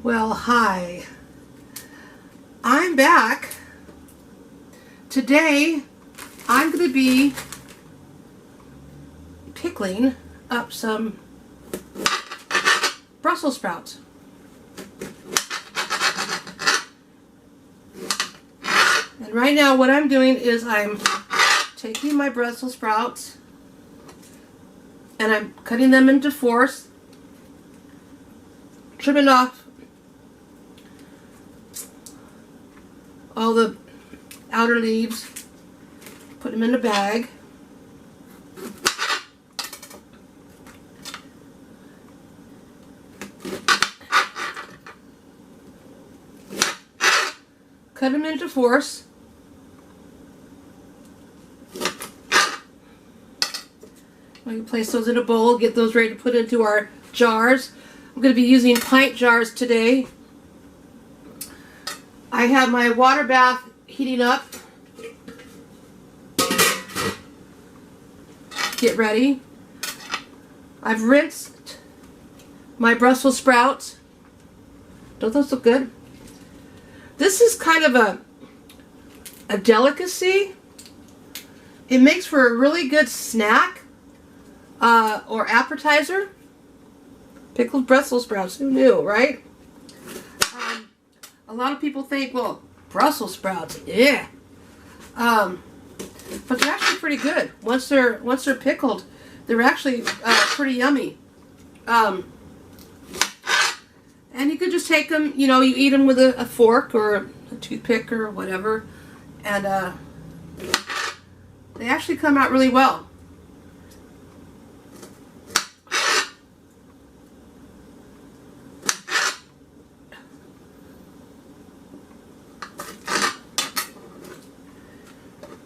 Well, hi. I'm back. Today, I'm going to be pickling up some Brussels sprouts. And right now, what I'm doing is I'm taking my Brussels sprouts and I'm cutting them into fourths, trimming off all the outer leaves, put them in a bag. Cut them into fourths. We can place those in a bowl, get those ready to put into our jars. I'm going to be using pint jars today. I have my water bath heating up. Get ready. I've rinsed my Brussels sprouts. Don't those look good? This is kind of a delicacy. It makes for a really good snack or appetizer. Pickled Brussels sprouts, who knew, right? A lot of people think, well, Brussels sprouts, yeah. But they're actually pretty good. Once they're pickled, they're actually pretty yummy. And you could just take them, you eat them with a fork or a toothpick or whatever, and they actually come out really well.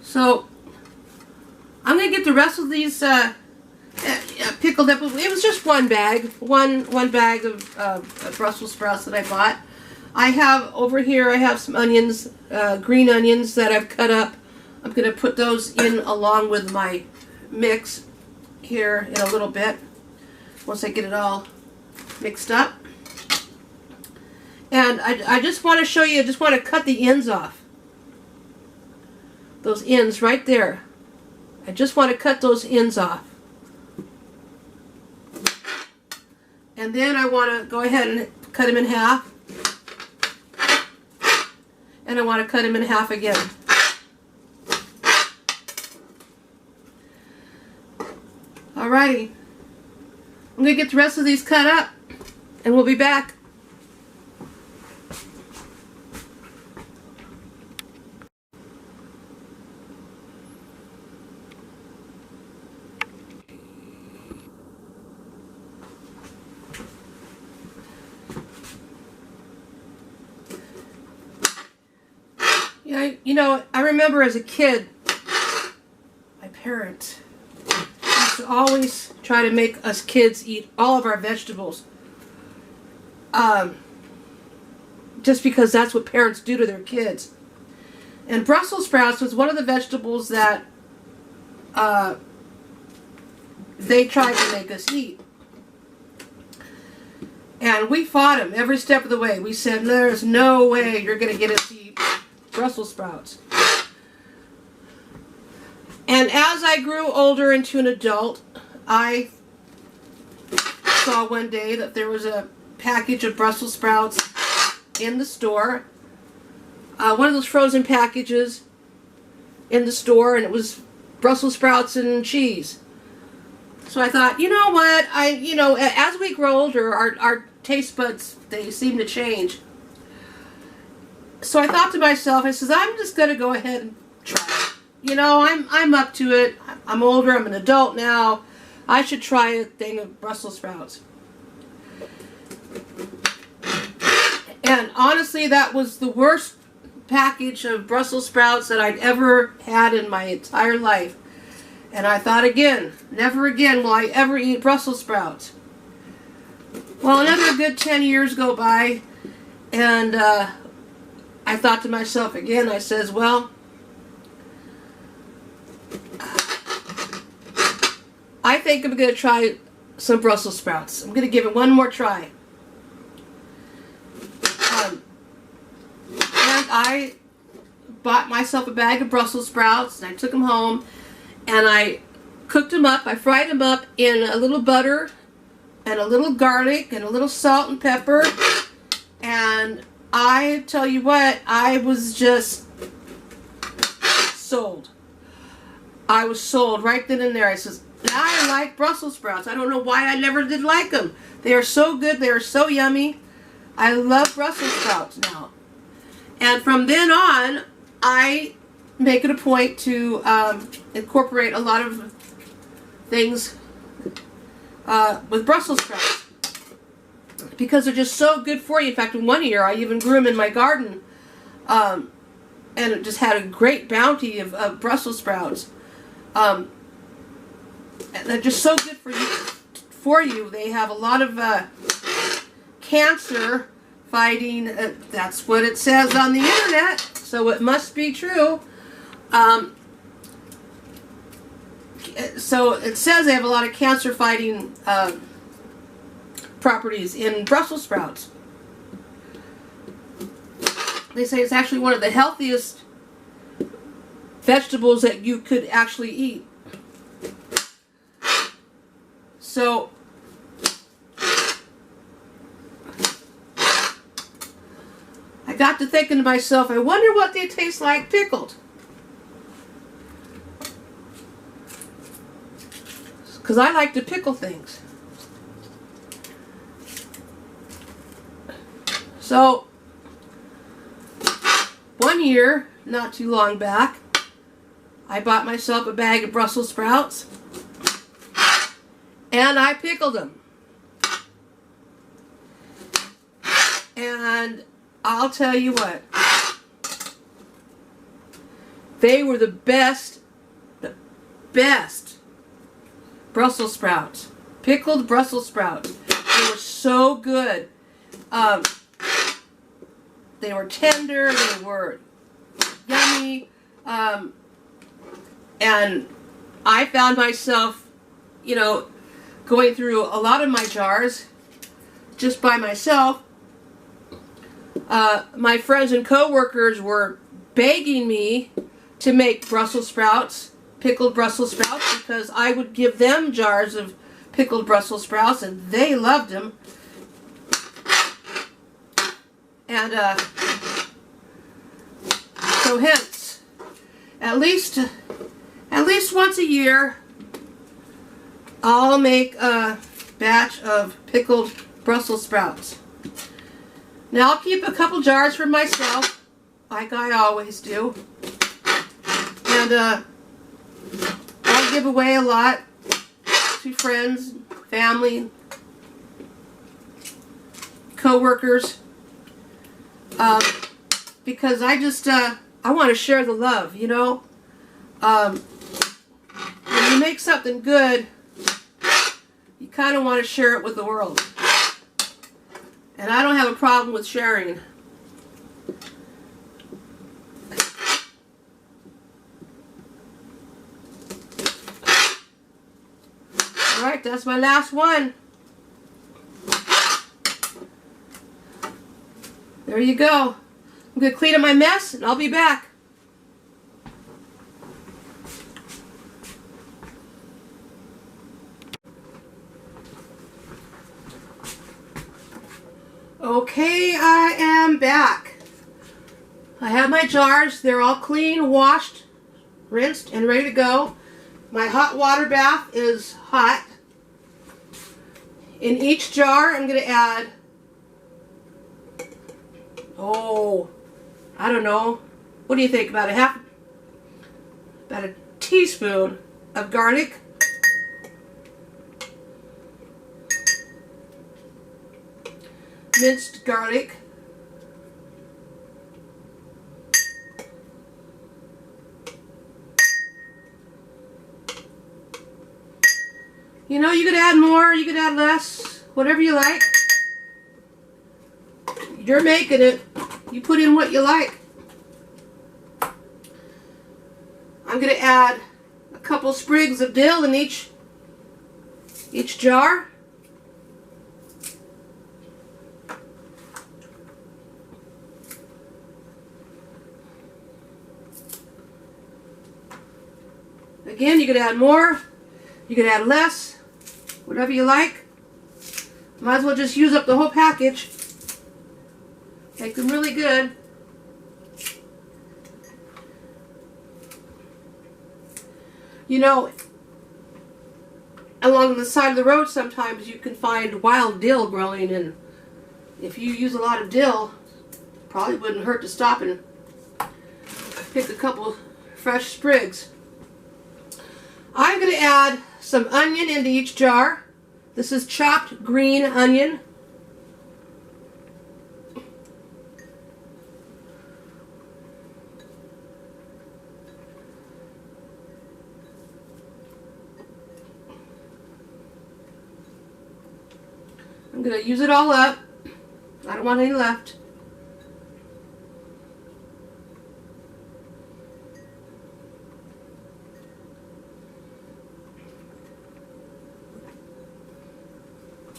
So I'm gonna get the rest of these pickled up. It was just one bag, one bag of Brussels sprouts that I bought. I have over here. I have some onions, green onions that I've cut up. I'm gonna put those in along with my mix here in a little bit. Once I get it all mixed up, and I just want to show you. I just want to cut the ends off. Those ends right there. I just want to cut those ends off. And then I want to go ahead and cut them in half. And I want to cut them in half again. Alrighty. I'm going to get the rest of these cut up and we'll be back. Yeah, I remember as a kid, my parents used to always try to make us kids eat all of our vegetables. Just because that's what parents do to their kids. And Brussels sprouts was one of the vegetables that they tried to make us eat. And we fought them every step of the way. We said, there's no way you're going to get us to eat Brussels sprouts. And as I grew older into an adult, I saw one day that there was a package of Brussels sprouts in the store. One of those frozen packages in the store, and it was Brussels sprouts and cheese. So I thought, you know what, as we grow older, our taste buds, they seem to change. So I thought to myself, I says, I'm just going to go ahead and try it. I'm up to it. I'm older. I'm an adult now. I should try a thing of Brussels sprouts. And honestly, that was the worst package of Brussels sprouts that I'd ever had in my entire life. And I thought again, never again will I ever eat Brussels sprouts. Well, another good 10 years go by, and I thought to myself again, I says, well, I think I'm going to try some Brussels sprouts. I'm going to give it one more try. I bought myself a bag of Brussels sprouts, and I took them home, and I cooked them up. I fried them up in a little butter and a little garlic and a little salt and pepper. And I tell you what, I was just sold. I was sold right then and there. I says, now I like Brussels sprouts. I don't know why I never did like them. They are so good. They are so yummy. I love Brussels sprouts now. And from then on, I make it a point to incorporate a lot of things with Brussels sprouts, because they're just so good for you. In fact, in one year, I even grew them in my garden, and it just had a great bounty of Brussels sprouts. And they're just so good for you. They have a lot of cancer fighting. That's what it says on the internet, so it must be true. So it says they have a lot of cancer fighting properties in Brussels sprouts. They say it's actually one of the healthiest vegetables that you could actually eat. So I got to thinking to myself, I wonder what they taste like pickled. Because I like to pickle things. So, one year, not too long back, I bought myself a bag of Brussels sprouts, and I pickled them. And I'll tell you what, they were the best Brussels sprouts. Pickled Brussels sprouts. They were so good. They were tender, they were yummy, and I found myself, going through a lot of my jars just by myself. My friends and co-workers were begging me to make Brussels sprouts, pickled Brussels sprouts, because I would give them jars of pickled Brussels sprouts, and they loved them. And so hence, at least once a year, I'll make a batch of pickled Brussels sprouts. Now I'll keep a couple jars for myself, like I always do, and I'll give away a lot to friends, family, co-workers, because I just I want to share the love, when you make something good, you kind of want to share it with the world. And I don't have a problem with sharing. Alright, that's my last one. There you go. I'm going to clean up my mess, and I'll be back. Okay, I am back. I have my jars. They're all clean, washed, rinsed, and ready to go. My hot water bath is hot. In each jar, I'm going to add, I don't know, what do you think, about a teaspoon of garlic, minced garlic, you could add more, you could add less, whatever you like. You're making it. You put in what you like. I'm going to add a couple sprigs of dill in each jar. Again, you could add more, you could add less, whatever you like. Might as well just use up the whole package. Make them really good. You know, along the side of the road sometimes you can find wild dill growing, and if you use a lot of dill, probably wouldn't hurt to stop and pick a couple fresh sprigs. I'm going to add some onion into each jar. This is chopped green onion. I'm going to use it all up. I don't want any left.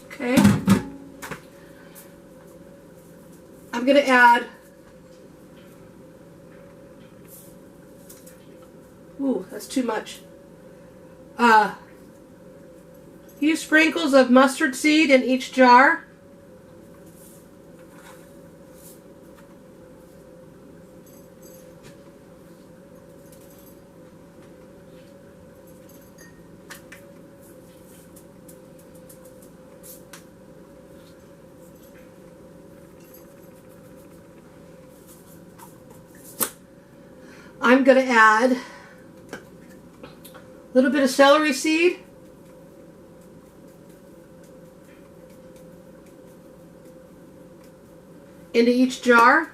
Okay. I'm going to add, ooh, that's too much. Few sprinkles of mustard seed in each jar. I'm going to add a little bit of celery seed. Into each jar.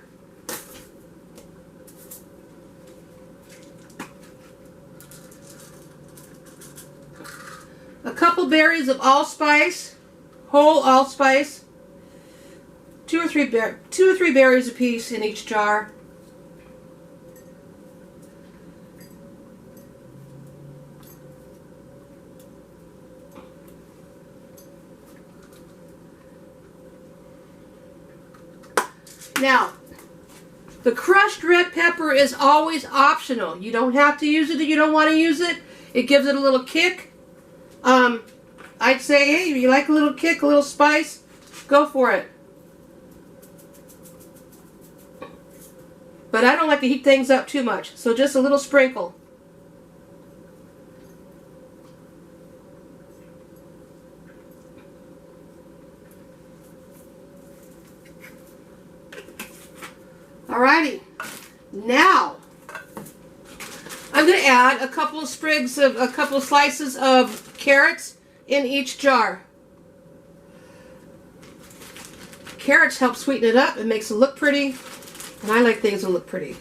A couple berries of allspice, whole allspice. Two or three berries a piece in each jar. Now, the crushed red pepper is always optional. You don't have to use it if you don't want to use it. It gives it a little kick. I'd say, hey, if you like a little kick, a little spice, go for it. But I don't like to heat things up too much, so just a little sprinkle. Alrighty, now I'm going to add a couple of slices of carrots in each jar. Carrots help sweeten it up. It makes it look pretty, and I like things that look pretty.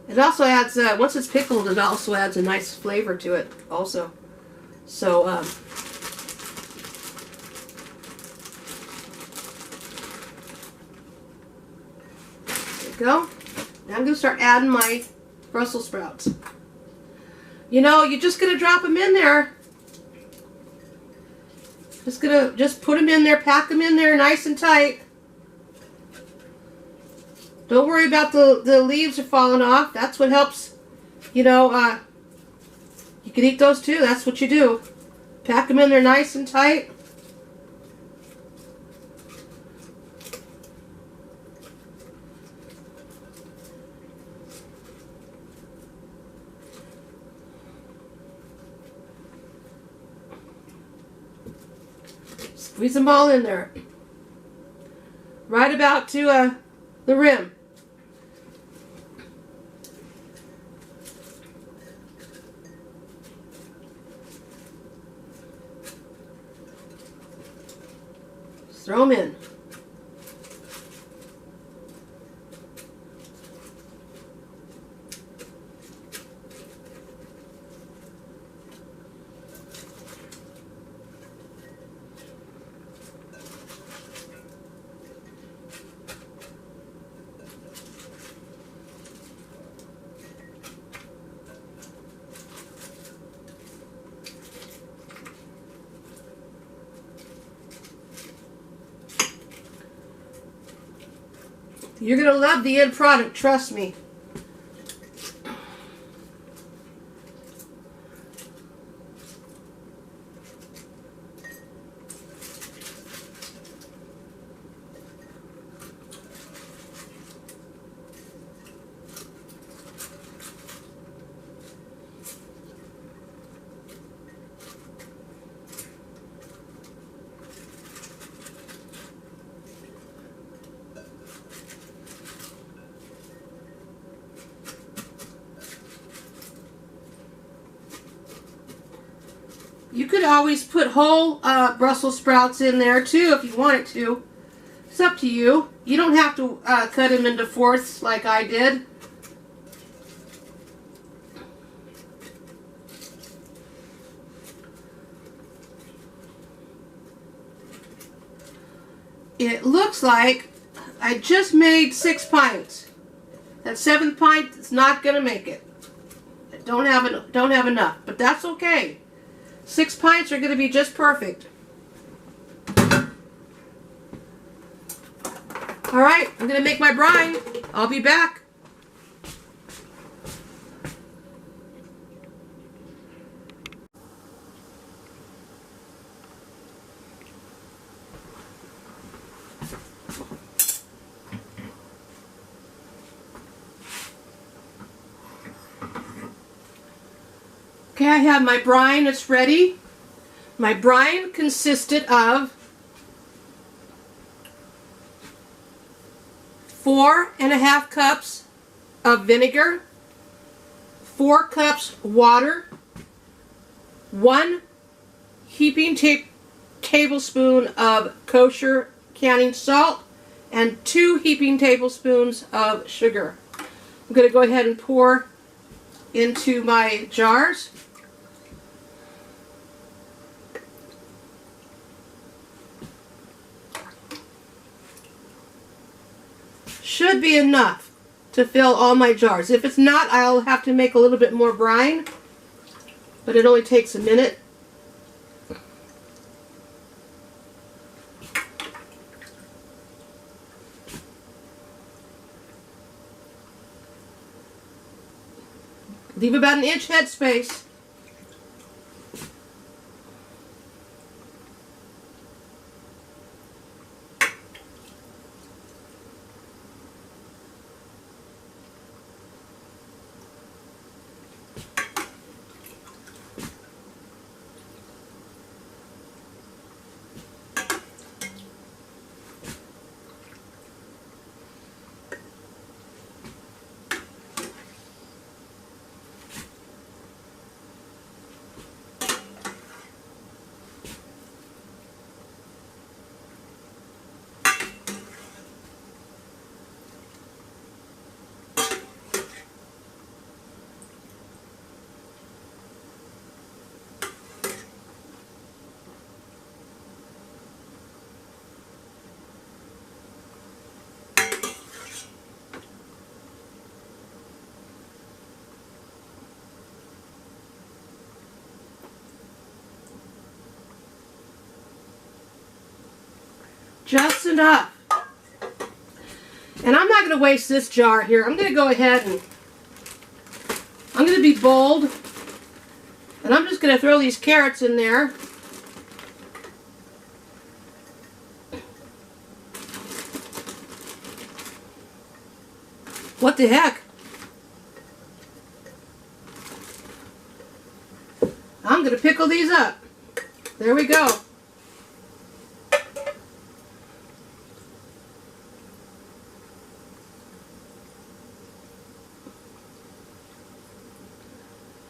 It also adds, once it's pickled, it also adds a nice flavor to it also. So, go. Now I'm going to start adding my Brussels sprouts. You know, you're just going to drop them in there. Just put them in there, pack them in there nice and tight. Don't worry about the leaves are falling off. That's what helps, you know, you can eat those too. That's what you do. Pack them in there nice and tight. Squeeze them all in there. Right about to the rim. Just throw them in. You're going to love the end product, trust me. You could always put whole Brussels sprouts in there too if you wanted to. It's up to you. You don't have to cut them into fourths like I did. It looks like I just made 6 pints. That 7th pint is not going to make it. I don't have enough, but that's okay. 6 pints are going to be just perfect. All right, I'm going to make my brine. I'll be back. Okay, I have my brine, it's ready. My brine consisted of 4½ cups of vinegar, 4 cups water, 1 heaping tablespoon of kosher canning salt, and 2 heaping tablespoons of sugar. I'm going to go ahead and pour into my jars. Should be enough to fill all my jars. If it's not, I'll have to make a little bit more brine, but it only takes a minute. Leave about an inch headspace. Just enough. And I'm not going to waste this jar here. I'm going to go ahead and I'm going to be bold. And I'm just going to throw these carrots in there. What the heck? I'm going to pickle these up. There we go.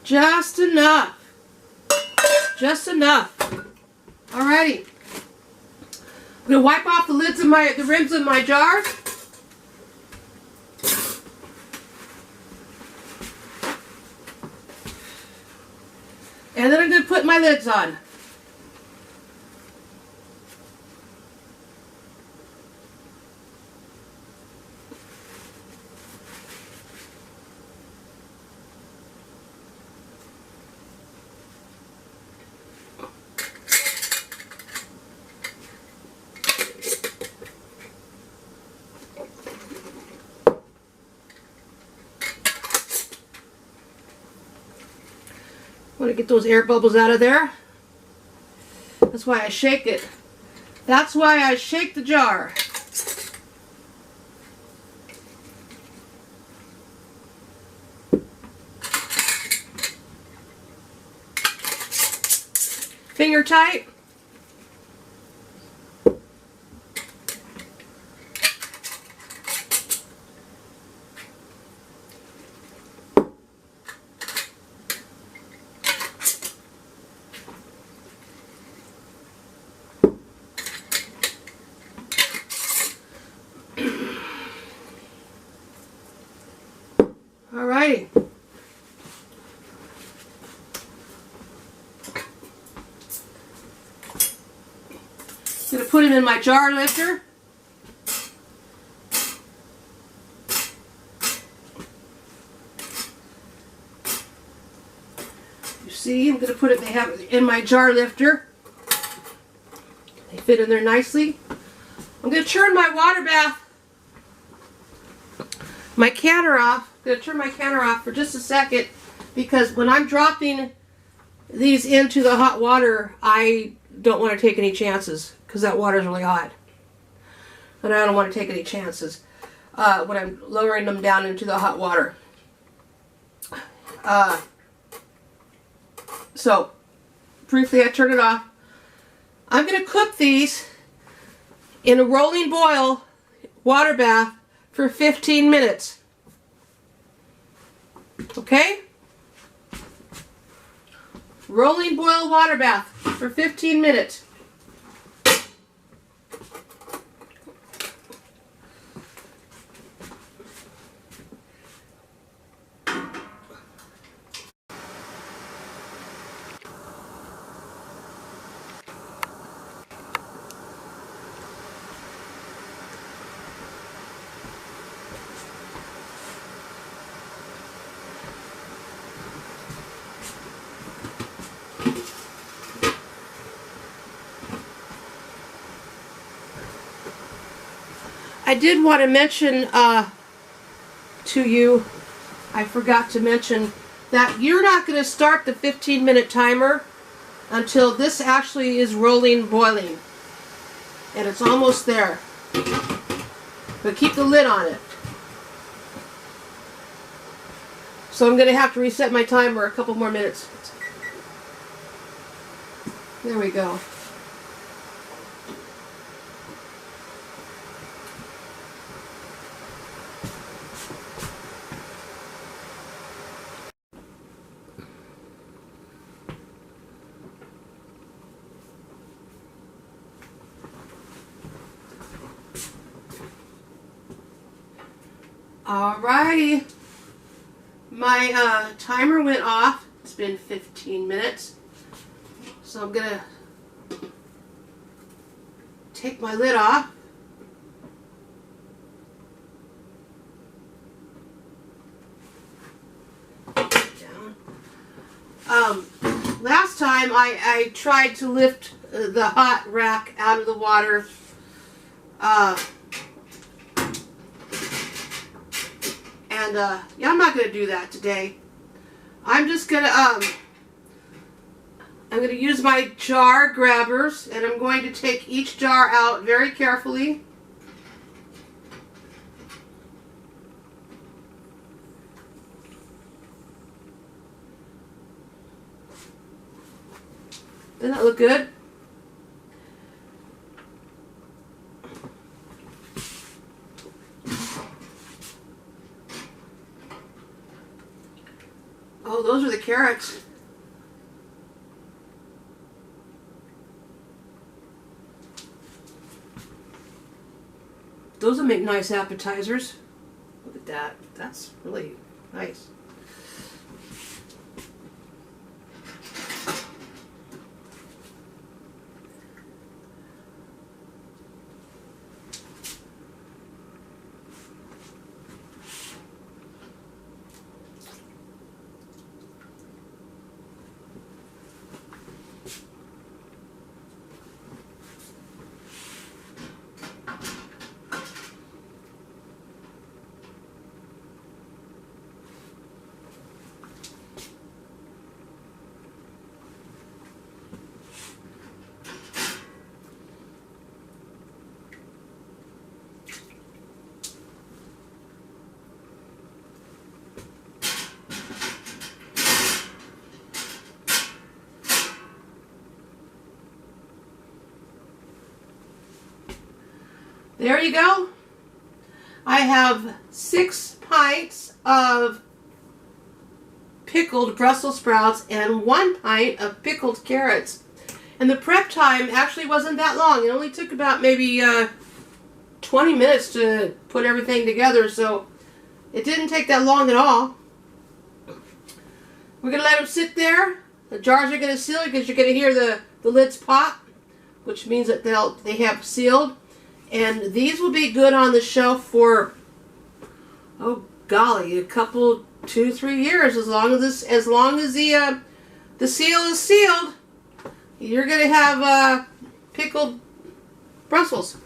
Just enough. Just enough. Alrighty. I'm going to wipe off the lids of the rims of my jar. And then I'm going to put my lids on. want to get those air bubbles out of there. That's why I shake it. That's why I shake the jar. Finger tight. Alrighty. I'm going to put them in my jar lifter. You see, I'm going to put it, they have it in my jar lifter. They fit in there nicely. I'm going to turn my water bath, my canner off. I'm going to turn my canner off for just a second because when I'm dropping these into the hot water, I don't want to take any chances because that water is really hot. And I don't want to take any chances when I'm lowering them down into the hot water. So, briefly I turn it off. I'm going to cook these in a rolling boil water bath for 15 minutes. Okay? Rolling boil water bath for 15 minutes. I did want to mention to you, I forgot to mention, that you're not going to start the 15-minute timer until this actually is rolling boiling. And it's almost there. But keep the lid on it. So I'm going to have to reset my timer a couple more minutes. There we go. Alrighty, my timer went off. It's been 15 minutes. So I'm gonna take my lid off. Down. Last time I tried to lift the hot rack out of the water. Yeah, I'm not going to do that today. I'm just going to, I'm going to use my jar grabbers, and I'm going to take each jar out very carefully. Doesn't that look good? Oh, those are the carrots. Those will make nice appetizers. Look at that. That's really nice. there you go. I have 6 pints of pickled Brussels sprouts and 1 pint of pickled carrots. And the prep time actually wasn't that long. It only took about maybe 20 minutes to put everything together, so it didn't take that long at all. We're going to let them sit there. The jars are going to seal because you're going to hear the lids pop, which means that they have sealed. And these will be good on the shelf for, oh golly, a couple, 2-3 years, as long as the seal is sealed. You're going to have pickled Brussels.